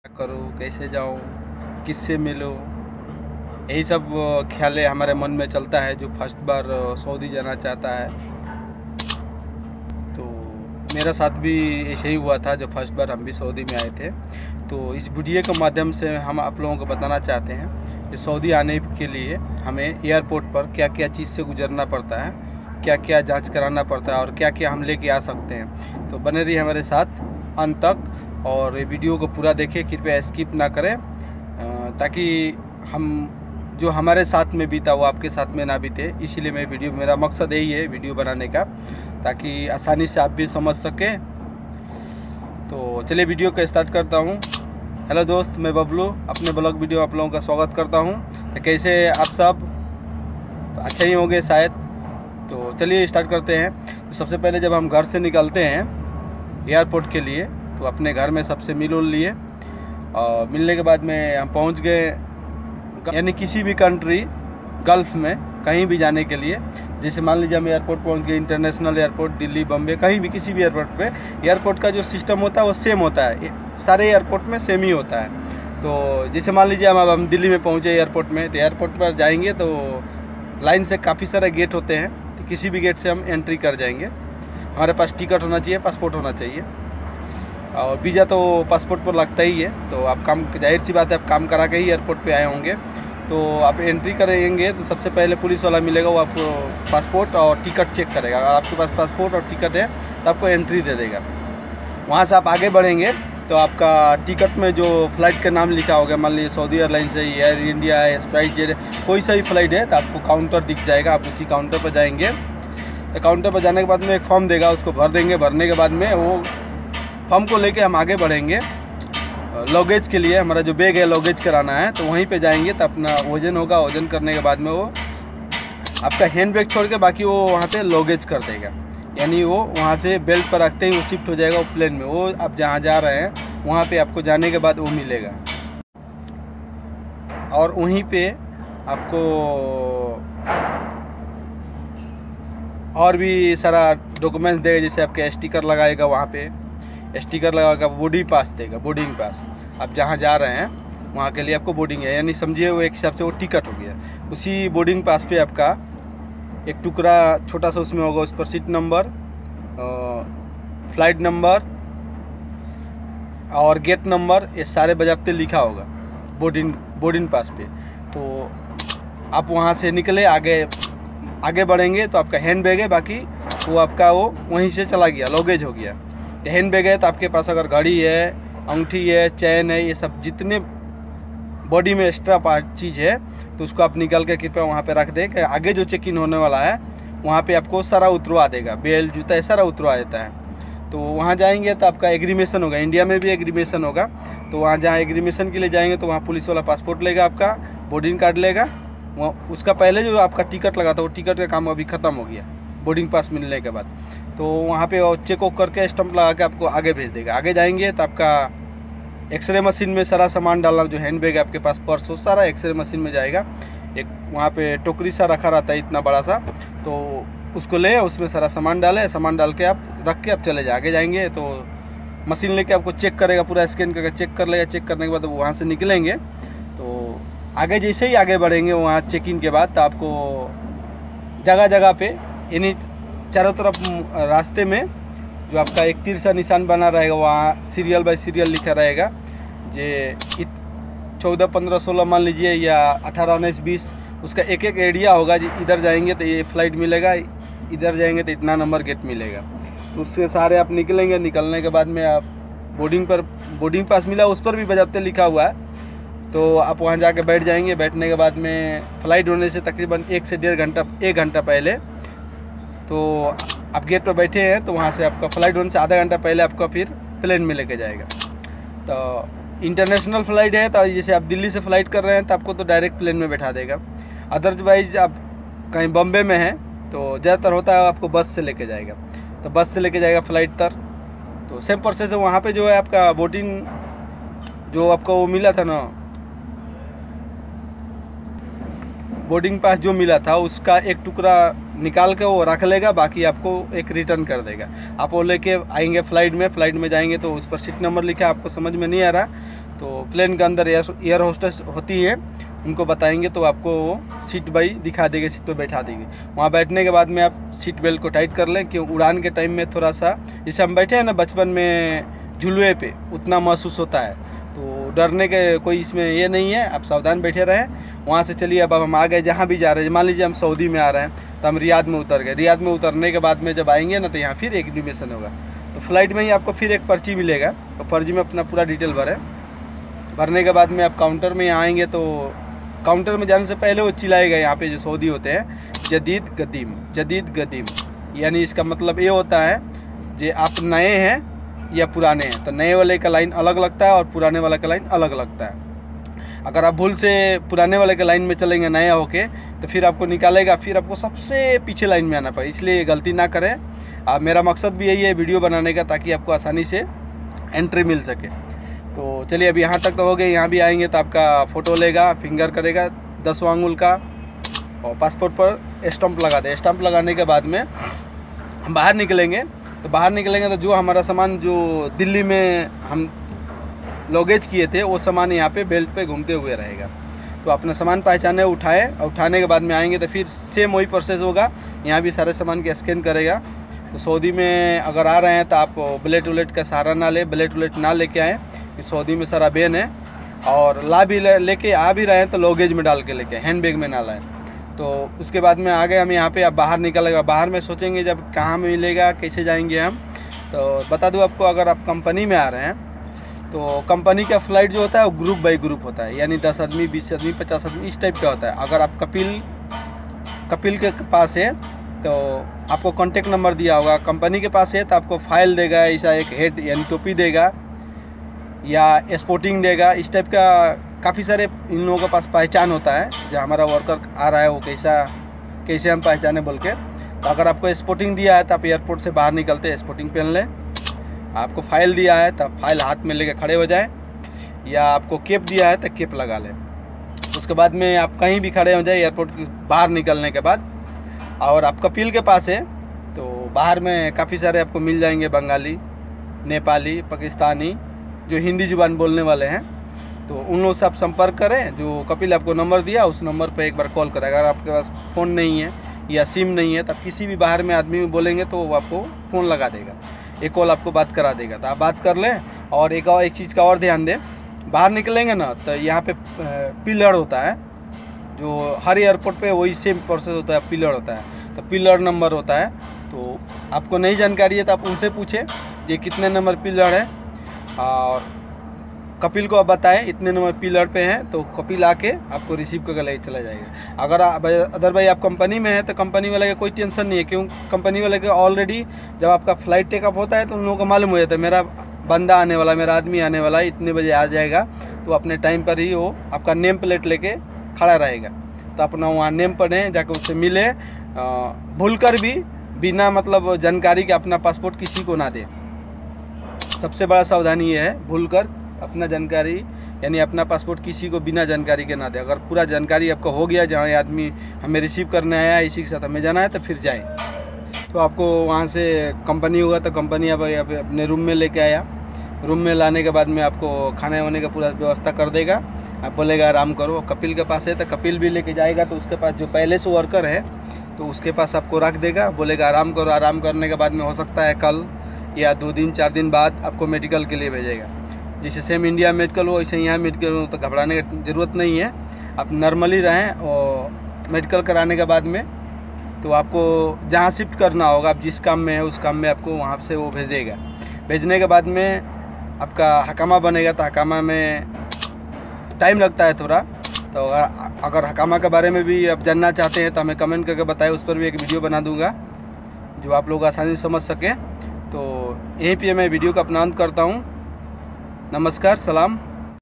क्या करूँ, कैसे जाऊँ, किससे मिलूँ, यही सब ख्याल हमारे मन में चलता है जो फर्स्ट बार सऊदी जाना चाहता है। तो मेरा साथ भी ऐसे ही हुआ था जब फर्स्ट बार हम भी सऊदी में आए थे। तो इस वीडियो के माध्यम से हम आप लोगों को बताना चाहते हैं कि सऊदी आने के लिए हमें एयरपोर्ट पर क्या क्या चीज़ से गुजरना पड़ता है, क्या क्या जांच कराना पड़ता है और क्या क्या हम लेके आ सकते हैं। तो बने रहिए हमारे साथ अंत तक और वीडियो को पूरा देखें, कृपया स्किप ना करें ताकि हम जो हमारे साथ में बीता वो आपके साथ में ना बीते। इसीलिए मेरा मकसद यही है वीडियो बनाने का, ताकि आसानी से आप भी समझ सकें। तो चलिए वीडियो को स्टार्ट करता हूँ। हेलो दोस्त, मैं बबलू अपने ब्लॉग वीडियो आप लोगों का स्वागत करता हूँ। तो कैसे आप सब? तो अच्छे ही होंगे शायद। तो चलिए स्टार्ट करते हैं। तो सबसे पहले जब हम घर से निकलते हैं एयरपोर्ट के लिए तो अपने घर में सबसे मिल लिए और मिलने के बाद में हम पहुंच गए यानी किसी भी कंट्री गल्फ़ में कहीं भी जाने के लिए। जैसे मान लीजिए हम एयरपोर्ट पहुंच गए, इंटरनेशनल एयरपोर्ट दिल्ली, बम्बे, कहीं भी किसी भी एयरपोर्ट पे एयरपोर्ट का जो सिस्टम होता है वो सेम होता है, सारे एयरपोर्ट में सेम ही होता है। तो जैसे मान लीजिए हम दिल्ली में पहुँचे एयरपोर्ट में, तो एयरपोर्ट पर जाएंगे तो लाइन से काफ़ी सारे गेट होते हैं, तो किसी भी गेट से हम एंट्री कर जाएंगे। हमारे पास टिकट होना चाहिए, पासपोर्ट होना चाहिए और वीज़ा तो पासपोर्ट पर लगता ही है। तो आप काम, जाहिर सी बात है, आप काम करा के ही एयरपोर्ट पे आए होंगे। तो आप एंट्री करेंगे तो सबसे पहले पुलिस वाला मिलेगा, वो आपको पासपोर्ट और टिकट चेक करेगा। अगर आपके पास पासपोर्ट और टिकट है तो आपको एंट्री दे देगा। वहाँ से आप आगे बढ़ेंगे तो आपका टिकट में जो फ़्लाइट का नाम लिखा होगा, मान लीजिए सऊदी एयरलाइंस है, एयर इंडिया है, स्पाइस जेट है, कोई सा भी फ़्लाइट है, तो आपको काउंटर दिख जाएगा। आप उसी काउंटर पर जाएंगे तो काउंटर पर जाने के बाद में एक फॉर्म देगा, उसको भर देंगे। भरने के बाद में वो फॉर्म को लेके हम आगे बढ़ेंगे लॉगेज के लिए। हमारा जो बैग है लॉगेज कराना है, तो वहीं पे जाएंगे तो अपना वज़न होगा। वज़न करने के बाद में वो आपका हैंड बैग छोड़ के बाकी वो वहाँ पे लॉगेज कर देगा, यानी वो वहाँ से बेल्ट पर रखते ही वो शिफ्ट हो जाएगा वो प्लेन में। वो आप जहाँ जा रहे हैं वहाँ पे आपको जाने के बाद वो मिलेगा और वहीं पे आपको और भी सारा डॉक्यूमेंट्स देगा। जैसे आपके स्टिकर लगाएगा, वहाँ पे स्टिकर लगाएगा, बोर्डिंग पास देगा, बोर्डिंग पास। आप जहाँ जा रहे हैं वहाँ के लिए आपको बोर्डिंग है, यानी समझिए वो एक हिसाब से वो टिकट हो गया। उसी बोर्डिंग पास पे आपका एक टुकड़ा छोटा सा उसमें होगा, उस पर सीट नंबर, फ्लाइट नंबर और गेट नंबर, ये सारे बजाते लिखा होगा बोर्डिंग पास पे। तो आप वहाँ से निकले, आगे बढ़ेंगे तो आपका हैंड बैग है, बाकी वो आपका वो वहीं से चला गया, लॉगेज हो गया। हैंड बैग है तो आपके पास अगर घड़ी है, अंगूठी है, चैन है, ये सब जितने बॉडी में एक्स्ट्रा पार्ट चीज़ है तो उसको आप निकाल के कृपया वहाँ पे रख दें। आगे जो चेक इन होने वाला है वहाँ पे आपको सारा उतरवा देगा, बेल्ट, जूता, ये सारा उतरवा देता है। तो वहाँ जाएंगे तो आपका एग्रीमेशन होगा, इंडिया में भी एग्रीमेशन होगा। तो वहाँ जहाँ एग्रीमेशन के लिए जाएंगे तो वहाँ पुलिस वाला पासपोर्ट लेगा, आपका बोर्डिंग कार्ड लेगा। उसका पहले जो आपका टिकट लगा था वो टिकट का काम अभी ख़त्म हो गया बोर्डिंग पास मिलने के बाद। तो वहाँ पे चेक ऑफ करके स्टंप लगा के आपको आगे भेज देगा। आगे जाएंगे तो आपका एक्सरे मशीन में सारा सामान डालना, जो हैंड बैग है आपके पास, पर्स हो, सारा एक्सरे मशीन में जाएगा। एक वहाँ पे टोकरी सा रखा रहता है इतना बड़ा सा, तो उसको ले उसमें सारा सामान डालें, सामान डाल के आप रख के आप चले जाए। आगे जाएंगे तो मशीन लेके आपको चेक करेगा, पूरा स्कैन करके चेक कर लेगा। चेक करने के बाद वहाँ से निकलेंगे तो आगे जैसे ही आगे बढ़ेंगे वहाँ चेक इन के बाद तो आपको जगह जगह पे यानी चारों तरफ रास्ते में जो आपका एक तीर सा निशान बना रहेगा, वहाँ सीरियल बाय सीरियल लिखा रहेगा। जे 14, 15, 16 मान लीजिए या 18, 19, 20, उसका एक एक एरिया होगा। इधर जाएंगे तो ये फ़्लाइट मिलेगा, इधर जाएंगे तो इतना नंबर गेट मिलेगा। तो उससे सारे आप निकलेंगे। निकलने के बाद में आप बोर्डिंग पास मिला, उस पर भी बजाते लिखा हुआ है, तो आप वहाँ जाके बैठ जाएंगे। बैठने के बाद में फ़्लाइट होने से तकरीबन 1 से 1.5 घंटा पहले तो आप गेट पर बैठे हैं, तो वहाँ से आपका फ़्लाइट होने से आधा घंटा पहले आपका फिर प्लेन में लेके जाएगा। तो इंटरनेशनल फ़्लाइट है तो जैसे आप दिल्ली से फ़्लाइट कर रहे हैं तो आपको तो डायरेक्ट प्लेन में बैठा देगा। अदरवाइज आप कहीं बम्बे में हैं तो ज़्यादातर होता है आपको बस से लेके जाएगा, तो बस से लेके जाएगा फ़्लाइट तक। तो सेम प्रोसेस है। वहाँ पे जो है आपका बोर्डिंग जो आपको वो मिला था ना, बोर्डिंग पास जो मिला था उसका एक टुकड़ा निकाल के वो रख लेगा, बाकी आपको एक रिटर्न कर देगा। आप वो लेके आएंगे फ़्लाइट में जाएंगे तो उस पर सीट नंबर लिखा है, आपको समझ में नहीं आ रहा तो प्लेन के अंदर एयर होस्टेस होती है, उनको बताएंगे तो आपको सीट बाई दिखा देंगे, सीट पर बैठा देंगे। वहाँ बैठने के बाद में आप सीट बेल्ट को टाइट कर लें, क्यों उड़ान के टाइम में थोड़ा सा जैसे हम बैठे हैं ना बचपन में झुलुए पे, उतना महसूस होता है। तो डरने के कोई इसमें ये नहीं है, आप सावधान बैठे रहें। वहाँ से चलिए अब हम आ गए जहाँ भी जा रहे हैं। मान लीजिए हम सऊदी में आ रहे हैं तो हम रियाद में उतर गए। रियाद में उतरने के बाद में जब आएंगे ना तो यहाँ फिर एक एग्रीमेशन होगा। तो फ्लाइट में ही आपको फिर एक पर्ची मिलेगा, तो पर्ची में अपना पूरा डिटेल भरने के बाद में आप काउंटर में यहाँ आएंगे। तो काउंटर में जाने से पहले वो चिल्लाएगा यहाँ पे जो सऊदी होते हैं, जदीद गदीम, जदीद गदीम। यानी इसका मतलब ये होता है जो आप नए हैं या पुराने हैं। तो नए वाले का लाइन अलग लगता है और पुराने वाले का लाइन अलग लगता है। अगर आप भूल से पुराने वाले के लाइन में चलेंगे नया होके तो फिर आपको निकालेगा, फिर आपको सबसे पीछे लाइन में आना पड़े। इसलिए गलती ना करें। मेरा मकसद भी यही है वीडियो बनाने का, ताकि आपको आसानी से एंट्री मिल सके। तो चलिए अभी यहाँ तक तो हो गए। यहाँ भी आएंगे तो आपका फ़ोटो लेगा, फिंगर करेगा 10वां अंगुल का, और पासपोर्ट पर स्टम्प लगा दे। स्टम्प लगाने के बाद में हम बाहर निकलेंगे। तो बाहर निकलेंगे तो जो हमारा सामान जो दिल्ली में हम लगेज किए थे वो सामान यहाँ पे बेल्ट पे घूमते हुए रहेगा। तो अपना सामान पहचाने उठाए, और उठाने के बाद में आएंगे तो फिर सेम वही प्रोसेस होगा। यहाँ भी सारे सामान के स्कैन करेगा। तो सऊदी में अगर आ रहे हैं तो आप ब्लेट उलेट का सहारा ना ले, ब्लेट उलेट ना लेके आएँ। सऊदी में सारा बैन है, और ला भी लेके आ भी रहे हैं तो लगेज में डाल के लेके, हैंड बैग में ना लाएँ। तो उसके बाद में आ गए हम यहाँ पे। अब बाहर निकलेगा, बाहर में सोचेंगे जब कहाँ मिलेगा, कैसे जाएंगे हम। तो बता दूँ आपको, अगर आप कंपनी में आ रहे हैं तो कंपनी का फ़्लाइट जो होता है वो ग्रुप बाई ग्रुप होता है, यानी 10 आदमी, 20 आदमी, 50 आदमी, इस टाइप का होता है। अगर आप कपिल के पास है तो आपको कॉन्टेक्ट नंबर दिया होगा। कंपनी के पास है तो आपको फाइल देगा, ऐसा एक हेड यानी टोपी देगा, या स्पोर्टिंग देगा। इस टाइप का काफ़ी सारे इन लोगों के पास पहचान होता है, जो हमारा वर्कर आ रहा है वो कैसे हम पहचाने बोल के। तो अगर आपको स्पोर्टिंग दिया है तो आप एयरपोर्ट से बाहर निकलते स्पोर्टिंग पहन लें। आपको फाइल दिया है तो फाइल हाथ में लेके खड़े हो जाए, या आपको केप दिया है तो केप लगा लें। उसके बाद में आप कहीं भी खड़े हो जाए एयरपोर्ट बाहर निकलने के बाद। और आप कपिल के पास है तो बाहर में काफ़ी सारे आपको मिल जाएंगे, बंगाली, नेपाली, पाकिस्तानी, जो हिंदी ज़ुबान बोलने वाले हैं। तो उन लोगों से आप संपर्क करें। जो कपिल आपको नंबर दिया उस नंबर पर एक बार कॉल करें। अगर आपके पास फ़ोन नहीं है या सिम नहीं है तो आप किसी भी बाहर में आदमी में बोलेंगे तो वो आपको फ़ोन लगा देगा, एक कॉल आपको बात करा देगा। तो आप बात कर लें। और एक चीज़ का और ध्यान दें, बाहर निकलेंगे ना तो यहाँ पे पिलर होता है, जो हर एयरपोर्ट पे वही सेम प्रोसेस होता है, पिलर होता है। तो पिलर नंबर होता है। तो आपको नई जानकारी है तो आप उनसे पूछें ये कितने नंबर पिलर है, और कपिल को आप बताएं इतने नंबर पिलर पे हैं, तो कपिल आके आपको रिसीव करके ले चला जाएगा। अगर अदर भाई आप कंपनी में हैं तो कंपनी वाले का कोई टेंशन नहीं है, क्यों कंपनी वाले का ऑलरेडी जब आपका फ़्लाइट टेकअप होता है तो उन लोगों को मालूम हो जाता है मेरा बंदा आने वाला, मेरा आदमी आने वाला है, इतने बजे आ जाएगा। तो अपने टाइम पर ही वो आपका नेम प्लेट लेके खड़ा रहेगा। तो अपना वहाँ नेम पढ़ें, जाकर उससे मिले। भूलकर भी बिना मतलब जानकारी के अपना पासपोर्ट किसी को ना दे। सबसे बड़ा सावधानी ये है, भूलकर अपना जानकारी यानी अपना पासपोर्ट किसी को बिना जानकारी के ना दे। अगर पूरा जानकारी आपको हो गया, जहाँ आदमी हमें रिसीव करने आया है, इसी के साथ हमें जाना है, तो फिर जाएं। तो आपको वहाँ से कंपनी होगा तो कंपनी आप अपने रूम में लेके आया। रूम में लाने के बाद में आपको खाने वाने का पूरा व्यवस्था कर देगा। आप बोलेगा आराम करो। कपिल के पास है तो कपिल भी लेके जाएगा, तो उसके पास जो पहले से वर्कर है तो उसके पास आपको रख देगा, बोलेगा आराम करो। आराम करने के बाद में हो सकता है कल या 2 दिन 4 दिन बाद आपको मेडिकल के लिए भेजेगा। जैसे सेम इंडिया मेडिकल हो वैसे यहाँ मेडिकल हो, तो घबराने की ज़रूरत नहीं है। आप नॉर्मली रहें। और मेडिकल कराने के बाद में तो आपको जहाँ शिफ्ट करना होगा, आप जिस काम में है उस काम में आपको वहाँ से वो भेजेगा। भेजने के बाद में आपका हकामा बनेगा। तो हकामा में टाइम लगता है थोड़ा। तो अगर हकामा के बारे में भी आप जानना चाहते हैं तो हमें कमेंट करके बताएं, उस पर भी एक वीडियो बना दूंगा जो आप लोग आसानी से समझ सकें। तो यहीं पे मैं वीडियो का अपना अंत करता हूँ। नमस्कार, सलाम।